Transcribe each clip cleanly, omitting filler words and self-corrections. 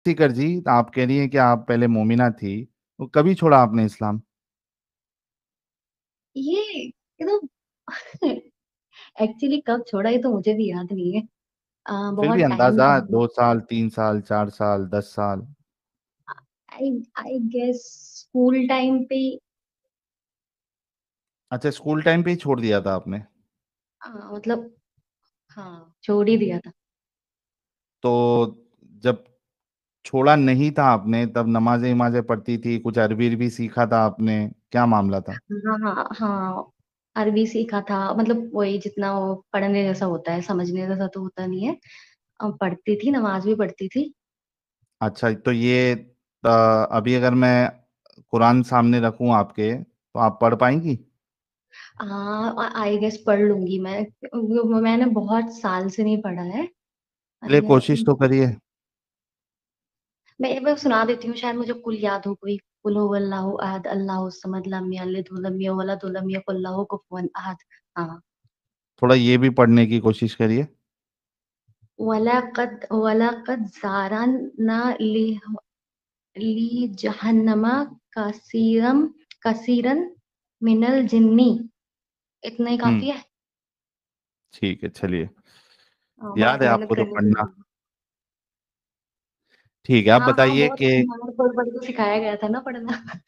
सीकर जी, आप कह रही हैं कि आप पहले मोमिना थी, तो कभी छोड़ा आपने इस्लाम? ये तो एक्चुअली कब छोड़ा ये तो मुझे भी याद नहीं है। फिर भी बहुत टाइम अंदाजा था। 2 साल, 3 साल, 4 साल, 10 साल। आई आई गेस स्कूल टाइम पे अच्छा, स्कूल टाइम पे ही छोड़ दिया था आपने? मतलब हाँ छोड़ ही दिया था। तो जब छोड़ा नहीं था आपने, तब नमाजें वमाजें पढ़ती थी, कुछ अरबी अरबी सीखा था आपने? क्या मामला था? हाँ हाँ हाँ। अरबी सीखा था मतलब वही जितना वो पढ़ने जैसा होता है, समझने जैसा तो होता नहीं है। पढ़ती थी, नमाज भी पढ़ती थी। अच्छा, तो ये अभी अगर मैं कुरान सामने रखूं आपके, तो आप पढ़ पाएंगी? हाँ आई गेस पढ़ लूंगी मैं। मैंने बहुत साल से नहीं पढ़ा है। चलिए, कोशिश तो करिए। मैं सुना देती हूँ, शायद मुझे कुल याद हो कोई। कुल हुवल्लाहु अहद अल्लाहु समद लम यलिद वलम यूलद वलम यकुल लहू कुफुवन अहद। हाँ। थोड़ा ये भी पढ़ने की कोशिश करिए। वलकद ज़ारना ली जहन्नमा कसीरम कसीरन मिनल जिन्नी। इतना ही हम्म। काफी है। ठीक है, चलिए। याद बहुत है मेहनत आपको तो करनी पढ़ना। पड़ी। ठीक है, आप हाँ हाँ बताइए बहुत कि हमारे पढ़ पढ़ के सिखाया गया था ना पढ़ना।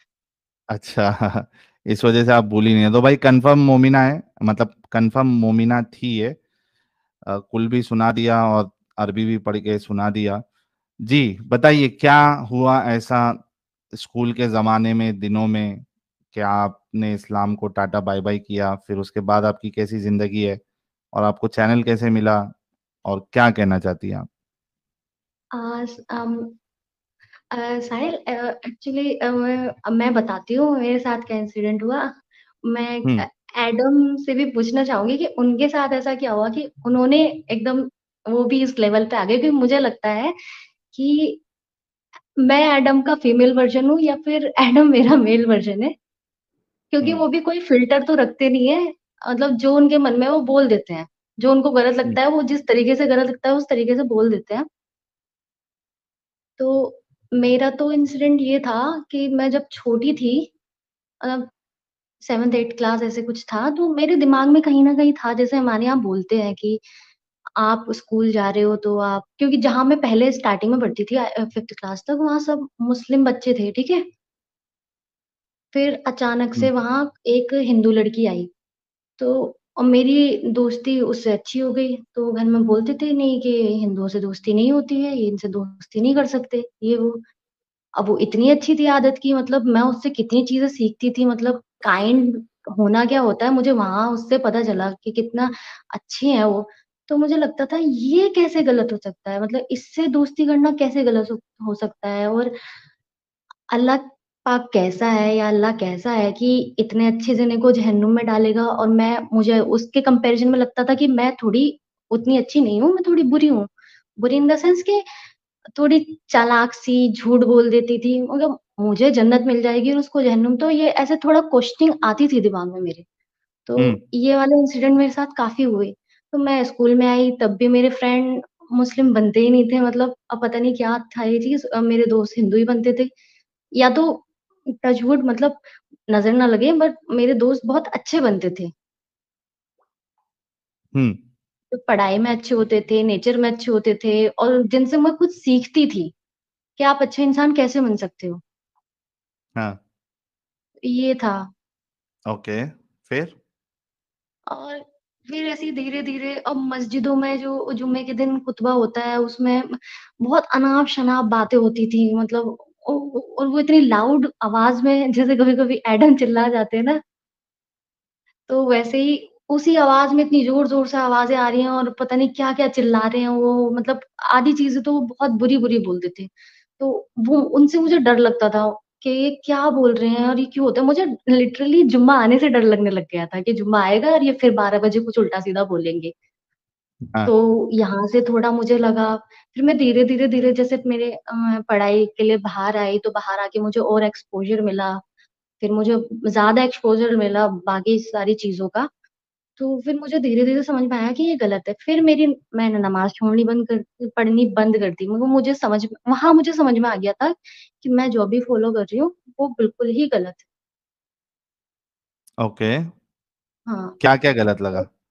अच्छा इस वजह से आप भूली नहीं है तो भाई, कंफर्म मोमिना है, मतलब कंफर्म मोमिना थी ये। कुल भी सुना दिया और अरबी भी पढ़ के सुना दिया। जी, बताइए क्या हुआ ऐसा स्कूल के ज़माने में, दिनों में, क्या आपने इस्लाम को टाटा बाय बाय किया, फिर उसके बाद आपकी कैसी ज़िंदगी है, और आपको चैनल कैसे मिला, और क्या कहना चाहती हैं आप? आज साहिल एक्चुअली मैं बताती हूँ मेरे साथ क्या इंसिडेंट हुआ। मैं हम्म। एडम से भी पूछना चाहूंगी कि उनके साथ ऐसा क्या हुआ कि उन्होंने एकदम वो भी इस लेवल पे आ गए, क्योंकि मुझे लगता है कि मैं एडम का फीमेल वर्जन हूँ या फिर एडम मेरा मेल वर्जन है। क्योंकि हम्म। वो भी कोई फिल्टर तो रखते नहीं है। मतलब जो उनके मन में है, वो बोल देते हैं। जो उनको गलत हम्म। लगता है वो जिस तरीके से गलत लगता है उस तरीके से बोल देते हैं। तो मेरा तो इंसिडेंट ये था कि मैं जब छोटी थी, मतलब 7th 8th क्लास ऐसे कुछ था, तो मेरे दिमाग में कहीं ना कहीं था, जैसे हमारे यहाँ बोलते हैं कि आप स्कूल जा रहे हो तो आप, क्योंकि जहाँ मैं पहले स्टार्टिंग में पढ़ती थी 5th क्लास तक, वहाँ सब मुस्लिम बच्चे थे, ठीक है। फिर अचानक हम्म। से वहाँ एक हिंदू लड़की आई। तो और मेरी दोस्ती उससे अच्छी हो गई, तो घर में बोलते थे नहीं कि हिंदुओं से दोस्ती नहीं होती है, ये इनसे दोस्ती नहीं कर सकते, ये वो। अब वो इतनी अच्छी थी आदत की, मतलब मैं उससे कितनी चीजें सीखती थी, मतलब काइंड होना क्या होता है मुझे वहां उससे पता चला कि कितना अच्छी है वो। तो मुझे लगता था ये कैसे गलत हो सकता है, मतलब इससे दोस्ती करना कैसे गलत हो सकता है। और अल्लाह पाक कैसा है या अल्लाह कैसा है कि इतने अच्छे जने को जहन्नुम में डालेगा, और मैं मुझे उसके कंपैरिजन में लगता था कि मैं थोड़ी उतनी अच्छी नहीं हूँ, मैं थोड़ी बुरी हूँ। बुरी इन द सेंस कि थोड़ी चालाक सी, झूठ बोल देती थी, मतलब मुझे जन्नत मिल जाएगी और उसको जहन्नुम, तो ये ऐसे थोड़ा क्वेश्चनिंग आती थी दिमाग में मेरे। तो हम्म। ये वाले इंसिडेंट मेरे साथ काफी हुए। तो मैं स्कूल में आई तब भी मेरे फ्रेंड मुस्लिम बनते ही नहीं थे, मतलब अब पता नहीं क्या था ये चीज, मेरे दोस्त हिंदू ही बनते थे। या तो टचवुड, मतलब नजर ना लगे, बट मेरे दोस्त बहुत अच्छे बनते थे। हम्म। तो पढ़ाई में अच्छे होते थे, नेचर में अच्छे होते थे, और जिनसे मैं कुछ सीखती थी कि आप अच्छे इंसान कैसे बन सकते हो। हाँ। ये था। ओके, फिर? और फिर ऐसे ही धीरे धीरे अब मस्जिदों में जो जुम्मे के दिन खुतबा होता है उसमें बहुत अनाप शनाप बातें होती थी, मतलब और वो इतनी लाउड आवाज में, जैसे कभी कभी एडम चिल्ला जाते हैं ना, तो वैसे ही उसी आवाज में इतनी जोर जोर से आवाजें आ रही हैं और पता नहीं क्या क्या चिल्ला रहे हैं वो, मतलब आधी चीजें तो वो बहुत बुरी बुरी बोलते थे। तो वो उनसे मुझे डर लगता था कि ये क्या बोल रहे हैं और ये क्यों होता है। मुझे लिटरली जुम्मा आने से डर लगने लग गया था कि जुम्मा आएगा और ये फिर 12 बजे कुछ उल्टा सीधा बोलेंगे। तो हाँ। यहाँ से थोड़ा मुझे लगा। फिर मैं धीरे धीरे धीरे जैसे मेरे पढ़ाई के लिए बाहर आई, तो बाहर आके मुझे और एक्सपोजर मिला। फिर मुझे ज्यादा एक्सपोजर मिला बाकी सारी चीजों का। तो फिर मुझे धीरे-धीरे समझ में आया कि ये गलत है। फिर मैंने नमाज़ छोड़नी बंद कर पढ़नी बंद कर दी। मगर मुझे समझ में आ गया था कि मैं जो भी फ़ॉलो कर रही हूँ, वो बिल्कुल ही गलत है। ओके। हाँ, क्या-क्या गलत लगा? तो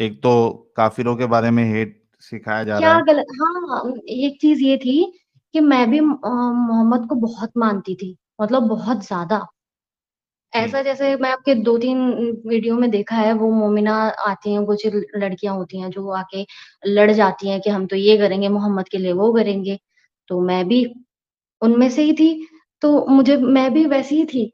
एक तो काफ़िरों के बारे में हेट सिखाया जा रहा क्या है। गलत हाँ, एक चीज़ ये थी कि मैं भी मोहम्मद को बहुत मानती थी, मतलब बहुत ज़्यादा। हुँ, ऐसा जैसे मैं आपके 2-3 वीडियो में देखा है, वो मोमिना आती हैं, कुछ लड़कियाँ होती हैं जो आके लड़ जाती हैं कि हम तो ये करेंगे, मोहम्मद के लिए वो करेंगे। तो मैं भी उनमें से ही थी, तो मैं भी वैसी ही थी।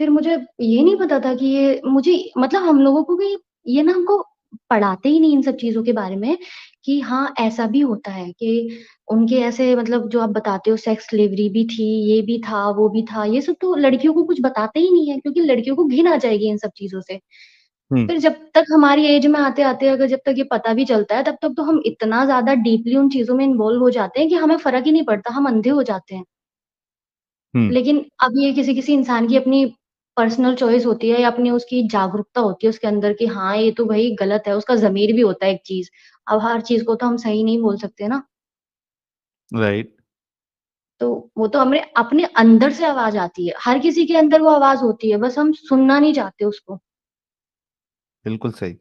फिर मुझे ये नहीं पता था कि ये मुझे मतलब हम लोगों को भी ये ना हमको पढ़ाते ही नहीं इन सब चीज़ों के बारे में कि हाँ, ऐसा भी होता है कि उनके ऐसे मतलब जो आप बताते हो सेक्स स्लेवरी भी थी, ये भी था, वो भी था। ये सब तो लड़कियों को कुछ बताते ही नहीं है क्योंकि लड़कियों को घिन आ जाएगी इन सब चीज़ों से। हुँ, फिर जब तक हमारी एज में आते-आते अगर जब तक ये पता भी चलता है, तब तक तो हम इतना ज़्यादा डीपली उन चीज़ों में इन्वॉल्व हो जाते हैं कि हमें फ़र्क ही नहीं पड़ता, हम अंधे हो जाते हैं। हुँ। लेकिन अब ये किसी-किसी इंसान की अपनी पर्सनल चॉइस होती है या अपनी उसकी जागरूकता होती है उसके अंदर कि हाँ, ये तो भई गलत है, उसका ज़मीर भी होता है एक चीज़। अब हर चीज़ को तो हम सही नहीं बोल सकते ना, राइट, तो वो तो हमें अपने अंदर से आवाज़ आती है। हर किसी के अंदर वो आवाज़ होती है, बस हम सुनना नहीं चाहते उसको। बिल्कुल सही।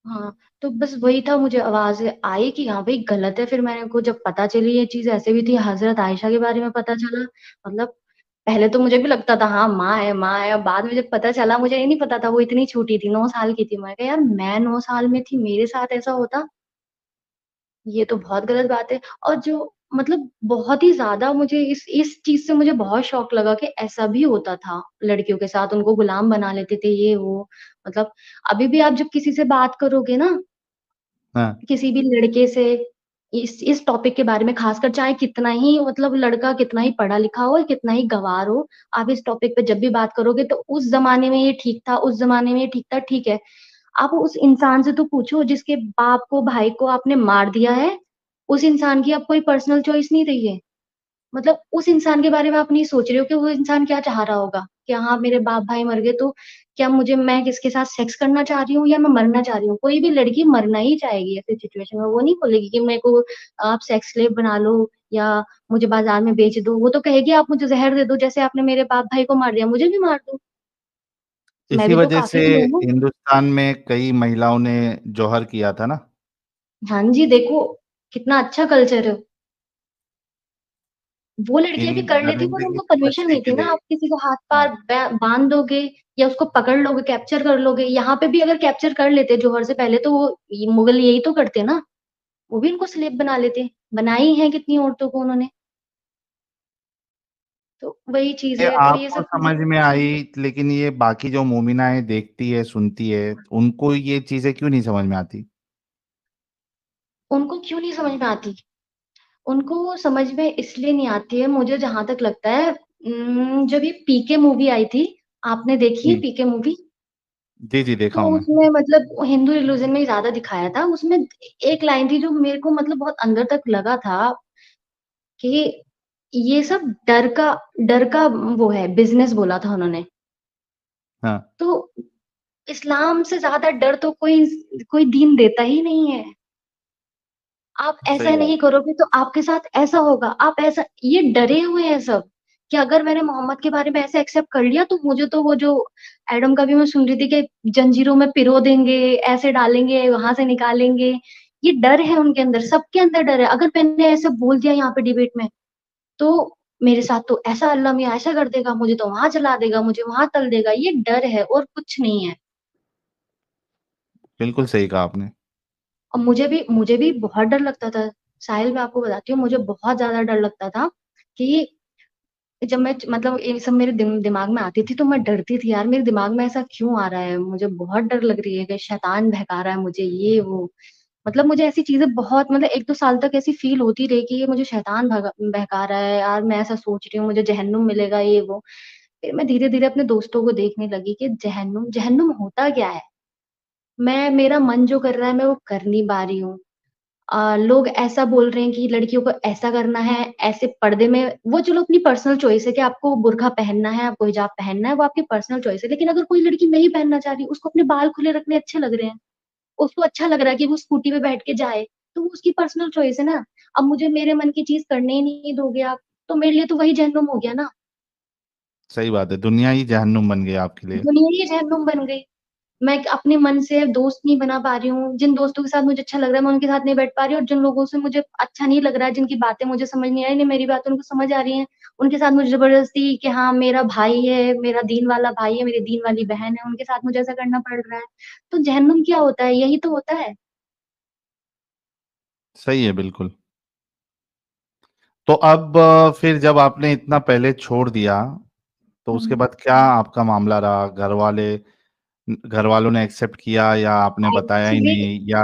हाँ, तो बस वही था मुझे आवाज़ आई कि हाँ, भई गलत है फिर मेरे को जब पता चली ये चीज़ ऐसे भी थी, हज़रत आयशा के बारे में पता चला मतलब पहले तो मुझे भी लगता था हाँ, माँ है, अब बाद में जब पता चला मुझे ये नहीं पता था वो इतनी छोटी थी, 9 साल की थी। मैं कहा यार मैं 9 साल में थी, मेरे साथ ऐसा होता, ये तो बहुत गलत बात है। और जो मतलब बहुत ही ज़्यादा मुझे इस चीज़ से मुझे बहुत शॉक लगा कि ऐसा भी होता था लड़कियों के साथ, उनको गुलाम बना लेते थे ये वो। मतलब अभी भी आप जब किसी से बात करोगे ना हाँ, किसी भी लड़के से इस टॉपिक के बारे में खासकर चाहे कितना ही मतलब लड़का कितना ही पढ़ा-लिखा हो, कितना ही गँवार हो, आप इस टॉपिक पे जब भी बात करोगे तो उस ज़माने में ये ठीक था, उस ज़माने में ये ठीक था, ठीक है। आप उस इंसान से तो पूछो जिसके बाप को, भाई को आपने मार दिया है, उस इंसान की अब कोई पर्सनल चॉइस नहीं रही है। मतलब उस इंसान के बारे में आप नहीं सोच रहे हो कि वो इंसान क्या चाह रहा होगा, कि हाँ, मेरे बाप-भाई मर गए तो क्या मैं किसके साथ सेक्स करना चाह रही हूँ या मैं मरना चाह रही हूँ? कोई भी लड़की मरना ही चाहेगी ऐसी सिचुएशन में, वो नहीं बोलेगी कि मेरे को आप सेक्स स्लेव बना लो या मुझे बाज़ार में बेच दो, वो तो कहेगी आप मुझे ज़हर दे दो, जैसे आपने मेरे बाप-भाई को मार दिया, मुझे भी मार दो। मैं इसी भी तो वजह से कातिल ही हूँ ना। हिंदुस्तान में कई महिलाओं ने जौहर किया था ना? हाँ जी, देखो कितना अच्छा कल्चर है। वो लड़कियाँ इन भी कर लेती पर दरिंदगी उनको से परमिशन बचने नहीं के थी ना, लिए। आप किसी को हाँ, हाथ-पैर बाँध दोगे या उसको पकड़ लोगे, कैप्चर कर लोगे। यहाँ पे भी अगर कैप्चर कर लेते जौहर से पहले तो वो ये मुगल यही तो करते ना, वो भी उनको स्लेव बना लेते। बनाई हैं कितनी औरतों को उन्होंने, तो वही चीज़ ये है, तो ये आपको सब चीज़ें समझ में आई, लेकिन ये बाकी जो मोमिनाएँ देखती है, सुनती है, उनको ये चीज़ें क्यों नहीं समझ में आती? उनको क्यों नहीं समझ में आती? उनको समझ में इसलिए नहीं आती है, मुझे जहाँ तक लगता है जब ये पीके मूवी आई थी, आपने देखी है हुँ। पीके मूवी? जी, जी, देखा तो हूँ मैं। उसमें मतलब हिंदू रिलीजन में ही ज़्यादा दिखाया था। उसमें एक लाइन थी जो मेरे को मतलब बहुत अंदर तक लगा था कि ये सब डर का वो है बिज़नेस बोला था उन्होंने। हाँ, तो इस्लाम से ज़्यादा डर तो कोई दीन देता ही नहीं है। आप सही ऐसा बात। नहीं करोगे तो आपके साथ ऐसा होगा। आप ऐसा ये डरे हुए हैं सब कि अगर मैंने मोहम्मद के बारे में ऐसे एक्सेप्ट कर लिया तो मुझे तो वो जो एडम का भी मैं सुन रही थी कि जंजीरों में पिरो देंगे, ऐसे डालेंगे, वहाँ से निकालेंगे। ये डर है उनके अंदर, सबके अंदर डर है। अगर मैंने ऐसे बोल दिया यहाँ पे डिबेट में, तो मेरे साथ तो ऐसा अल्लाह मियाँ ऐसा कर देगा, मुझे तो वहाँ जला देगा, मुझे वहाँ तल देगा। ये डर है और कुछ नहीं है। बिल्कुल सही कहा आपने। और मुझे भी बहुत डर लगता था। साहिल मैं आपको बताती हूँ मुझे बहुत ज़्यादा डर लगता था कि जब मैं मतलब ये सब मेरे दिमाग में आती थी तो मैं डरती थी यार मेरे दिमाग में ऐसा क्यों आ रहा है? मुझे बहुत डर लग रही है कि शैतान बहका रहा है मुझे ये वो। मतलब मुझे ऐसी चीज़ें बहुत मतलब 1-2 साल तक ऐसी फ़ील होती रही कि ये मुझे शैतान बहका रहा है यार मैं ऐसा सोच रही हूँ मुझे जहन्नुम मिलेगा ये वो। फिर मैं धीरे-धीरे अपने दोस्तों को देखने लगी कि जहन्नुम जहन्नुम होता क्या है? मेरा मन जो कर रहा है मैं वो कर नहीं पा रही हूँ। लोग ऐसा बोल रहे हैं कि लड़कियों को ऐसा करना है, ऐसे पर्दे में, वो चलो अपनी पर्सनल चॉइस है कि आपको बुर्का पहनना है, आपको हिजाब पहनना है, वो आपकी पर्सनल चॉइस है। लेकिन अगर कोई लड़की नहीं पहनना चाह रही, उसको अपने बाल खुले रखने अच्छे लग रहे हैं, उसको अच्छा लग रहा है कि वो स्कूटी पे बैठ के जाए, तो वो उसकी पर्सनल चॉइस है ना। अब मुझे मेरे मन की चीज़ करने ही नहीं दोगे आप, तो मेरे लिए तो वही जहन्नुम हो गया ना। सही बात है, दुनिया ही जहन्नुम बन गई आपके लिए। दुनिया ही जहन्नुम बन गई। मैं अपने मन से दोस्त नहीं बना पा रही हूँ। जिन दोस्तों के साथ मुझे अच्छा लग रहा है, मैं उनके साथ नहीं बैठ पा रही हूँ, और जिन लोगों से मुझे अच्छा नहीं लग रहा है, जिनकी बातें मुझे समझ नहीं आ रही, नहीं मेरी बातें उनको समझ आ रही हैं, उनके साथ मुझे ज़बरदस्ती कि हाँ, मेरा भाई है, मेरा दीन वाला भाई है, मेरी दीन वाली बहन है, उनके साथ मुझे ऐसा करना पड़ रहा है। तो जहन्नुम क्या होता है? यही तो होता है। सही है, बिल्कुल। तो अब फिर जब आपने इतना पहले छोड़ दिया, तो उसके हुँ। बाद क्या आपका मामला रहा? घर वालों ने एक्सेप्ट किया या आपने बताया ही एक्चुअली नहीं, या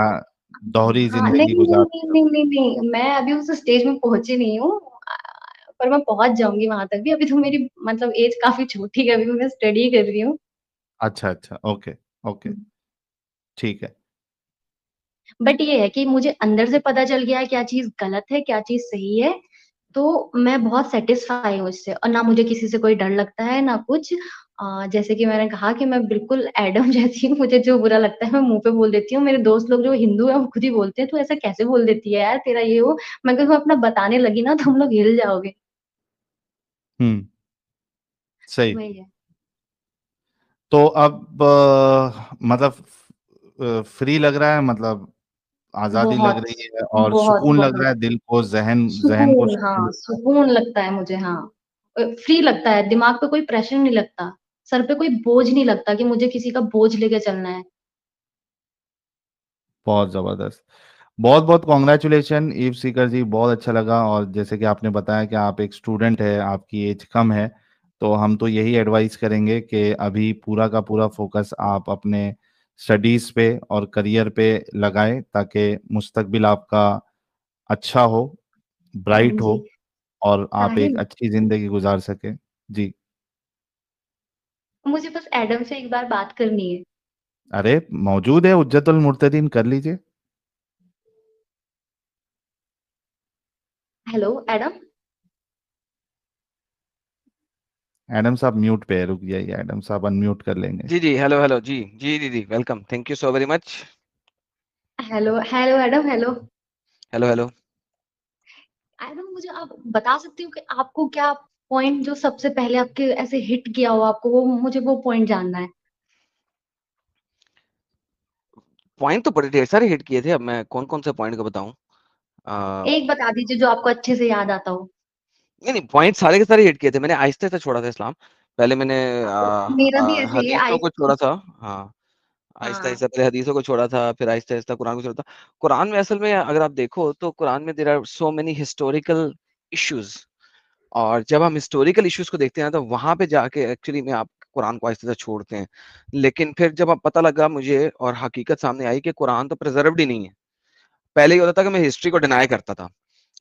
दोहरी हाँ, नहीं, जिंदगी नहीं, गुजार नहीं, रहे हो? नहीं, नहीं, नहीं, मैं अभी उस स्टेज में पहुँची नहीं हूँ, पर मैं पहुँच जाऊँगी वहाँ तक भी। अभी तो मेरी मतलब एज काफ़ी छोटी है, अभी मैं स्टडी कर रही हूँ। अच्छा, अच्छा, ओके, ओके, ठीक है। बट ये है कि मुझे अंदर से पता चल गया है क्या चीज़ गलत है, क्या चीज़ सही है, तो मैं बहुत सैटिस्फाई हूँ इससे, और ना मुझे किसी से कोई डर लगता है, ना कुछ। जैसे कि मैंने कहा कि मैं बिल्कुल एडम जैसी हूँ, मुझे जो बुरा लगता है मैं मुँह पे बोल देती हूँ। मेरे दोस्त लोग जो हिंदू हैं वो खुद ही बोलते हैं, "तू ऐसा कैसे बोल देती है यार, तेरा ये वो।" मैं कभी अपना बताने लगी ना, तुम लोग हिल जाओगे। हम्म। सही। वही है। तो अब मतलब फ्री लग रहा है, मतलब आजादी लग बहुत, रही है और बहुत, सुकून लग रहा बहुत। है, दिल को, जहन को सुकून, सुकून हाँ, लग रहा है। सुकून लगता है मुझे, हाँ। फ्री लगता है, दिमाग पे कोई प्रेशर नहीं लगता, सर पे कोई बोझ नहीं लगता कि मुझे किसी का बोझ लेके चलना है। बहुत जबरदस्त। बहुत बहुत कॉन्ग्रेचुलेशन ईव सीकर जी, बहुत अच्छा लगा। और जैसे कि आपने बताया कि आप एक स्टूडेंट है, आपकी एज कम है, तो हम तो यही एडवाइस करेंगे कि अभी पूरा का पूरा फोकस आप अपने स्टडीज पे और करियर पे लगाएं, ताकि मुस्तकबिल आपका अच्छा हो, हाँ ब्राइट हो, जी, और आप एक साहिल, अच्छी जिंदगी गुजार सके। जी। मुझे बस एडम से एक बार बात करनी है। अरे, मौजूद है, उज्जतुल मुर्तदीन, कर लीजिए। Hello Adam. एडम साहब म्यूट पे है, रुक जाइए, एडम साहब अनम्यूट कर लेंगे। जी, जी, हेलो, हेलो, जी, जी, दीदी, welcome, thank you so very much. Hello, hello Adam, hello. Hello, hello. Adam, मुझे आप बता सकती हो कि आपको क्या पॉइंट जो सबसे पहले आपके ऐसे हिट किया हो आपको, वो मुझे वो पॉइंट जानना है। पॉइंट तो बड़े ढेर सारे हिट किए थे, अब मैं कौन-कौन से पॉइंट का बताऊँ? अ, एक बता दीजिए जो आपको अच्छे से याद आता हो। नहीं, नहीं, पॉइंट सारे के सारे हिट किए थे, मैंने आहिस्ते-आहिस्ते छोड़ा था इस्लाम। पहले मैंने मेरा भी ऐसे ही है, हदीसों को आहिस्ता। छोड़ा था। हाँ, हाँ। आहिस्ता-आहिस्ता पहले हदीसों को छोड़ा था, फिर आहिस्ता-आहिस्ता कुरान को छोड़ा था। कुरान में असल में अगर आप देखो, तो कुरान में there are so many historical issues, और जब हम हिस्टोरिकल इश्यूज़ को देखते हैं ना, तो वहाँ पे जाके एक्चुअली में आप कुरान को आहिस्ता से छोड़ते हैं। लेकिन फिर जब अब पता लगा मुझे और हकीकत सामने आई कि कुरान तो प्रिज़र्व्ड ही नहीं है। पहले ये होता था कि मैं हिस्ट्री को डिनाय करता था।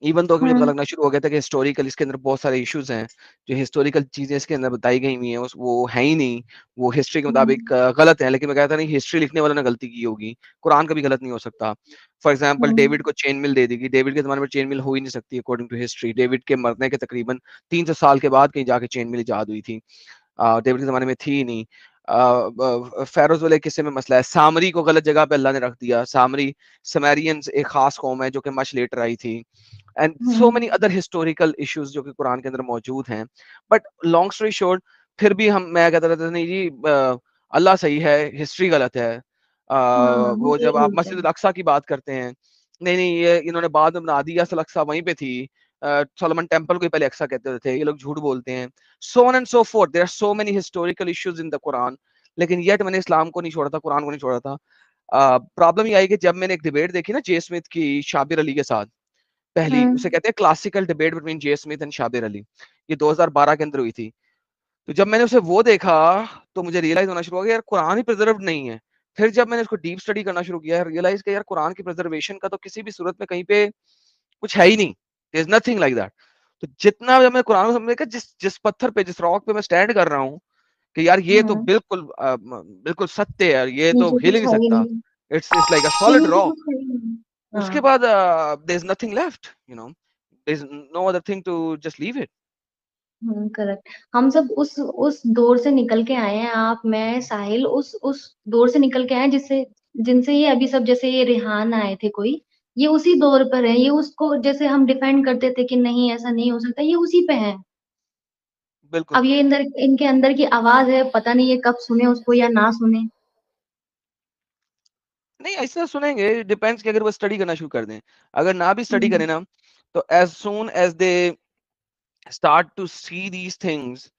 इवन तो मुझे पता हुँ, लगना शुरू हो गया था कि हिस्टोरिकल इसके अंदर बहुत सारे इश्यूज़ हैं, जो हिस्टोरिकल चीज़ें इसके अंदर बताई गई हुई हैं, उस वो हैं ही नहीं, वो हिस्ट्री के मुताबिक हुँ, गलत है। लेकिन मैं कहता नहीं, हिस्ट्री लिखने वाले ने गलती की होगी, कुरान कभी गलत नहीं हो सकता। फॉर एग्ज़ाम्पल, हुँ, डेविड को चेन मिल दे दी गई, डेविड के ज़माने में चेन मिल हो ही नहीं सकती अकॉर्डिंग टू हिस्ट्री। डेविड के मरने के तकरीबन 300 साल के बाद कहीं जाके चेन मिल इजाद हुई थी। डेविड के ज़माने में थी ही नहीं। फ़ैरोज़ वाले किस्से में मसला है, सामरी को गलत जगह पे अल्लाह ने रख दिया। सामरी समैरियंस एक ख़ास कौम है जो कि मच लेटर आई थी, and hmm, so many other historical issues जो कि कुरान के अंदर मौजूद हैं। बट लॉन्ग स्टोरी शॉर्ट, फिर भी मैं कहता रहता था नहीं जी, अल्लाह सही है, हिस्ट्री गलत है। हाँ, वो वो ये जब आप बोलते मस्जिद हैं। अल अक्सा की बात करते हैं, नहीं, नहीं, ये इन्होंने बाद में बना दी, असल अक्सा वहीं पे थी। सोलोमन टेम्पल को ही पहले अक्सा कहते थे, ये लोग झूठ बोलते हैं। So on and so forth. There are so many historical issues in the Quran. लेकिन येट मैंने इस्लाम को नहीं छोड़ा था, कुरान को नहीं छोड़ा था। प्रॉब्लम ये आई कि जब मैंने एक डिबेट देखी ना जे स्मिथ की शाबिर अली के साथ, हुँ, पहली उसे कहते हैं classical debate between J Smith and Shabir Ali, ये 2012 के अंदर हुई थी। तो जब मैंने उसे वो देखा, तो मुझे रियलाइज होना शुरू हो गया यार, कुरान ही प्रिजर्व नहीं है। फिर जब मैंने उसको डीप स्टडी करना शुरू किया, रियलाइज कि यार कुरान की प्रिजर्वेशन का तो किसी भी सूरत में कहीं पे कुछ है ही नहीं। There is nothing like that. तो जितना जब मैं कुरान को समझ के जिस जिस पत्थर पे, जिस रॉक पे मैं स्टैंड कर रहा हूँ कि यार ये तो हुँ, बिल्कुल सत्य है यार, ये तो नीचे हिल ही कुछ नहीं है ही सकता। नहीं, इट्स लाइक अ सॉलिड नीचे रॉक। कुछ है ही नहीं। उसके हाँ बाद there is nothing left, you know, there is no other thing to just leave it. Correct. हम सब उस दौर से निकल के आए हैं, आप, मैं, साहिल, उस दौर से निकल के आए हैं जिससे जिनसे ये अभी सब, जैसे ये रेहान आए थे कोई, ये उसी दौर पर है, ये उसको जैसे हम डिफेंड करते थे कि नहीं ऐसा नहीं हो सकता, ये उसी पे है। बिल्कुल। अब ये इनके अंदर की आवाज है, पता नहीं ये कब सुने उसको या ना सुने। नहीं ऐसा सुनेंगे, डिपेंड्स कि अगर वो स्टडी करना शुरू कर दें। अगर ना भी स्टडी हम्म करें ना, तो as soon as they start to see these things,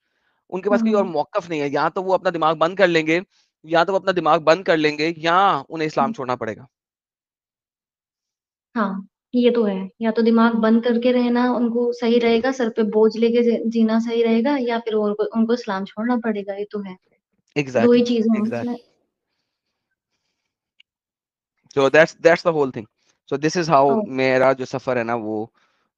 उनके पास कोई और हम्म, मौकफ नहीं है, या तो वो अपना दिमाग बंद कर लेंगे, या तो वो अपना दिमाग बंद कर लेंगे, या उन्हें इस्लाम छोड़ना पड़ेगा। हाँ ये तो है, या तो दिमाग बंद करके रहना उनको सही रहेगा, सर पे बोझ लेके जीना सही रहेगा, या फिर उनको उनको इस्लाम छोड़ना पड़ेगा, ये तो है। दो ही एग्जैक्टली, चीजें हैं इसमें। Exactly. So that's the whole thing. So this is how ओ, मेरा जो सफर है ना वो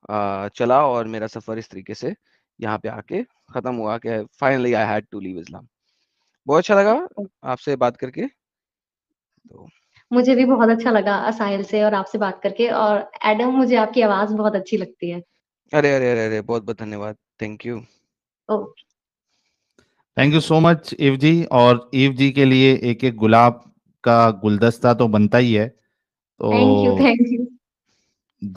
चला, और मेरा सफर इस तरीके से यहाँ पे आके खत्म हुआ कि finally I had to leave Islam. बहुत अच्छा लगा ओ, आपसे बात करके। तो मुझे भी बहुत अच्छा लगा साहिल से और आपसे बात करके, और एडम, मुझे आपकी आवाज बहुत अच्छी लगती है। अरे अरे अरे अरे, बहुत बहुत धन्यवाद, थैंक यू। ओ, thank you so much Eve ji. और ईव जी के लिए एक एक गुलाब का गुलदस्ता तो बनता ही है। थैंक यू, तो थैंक यू।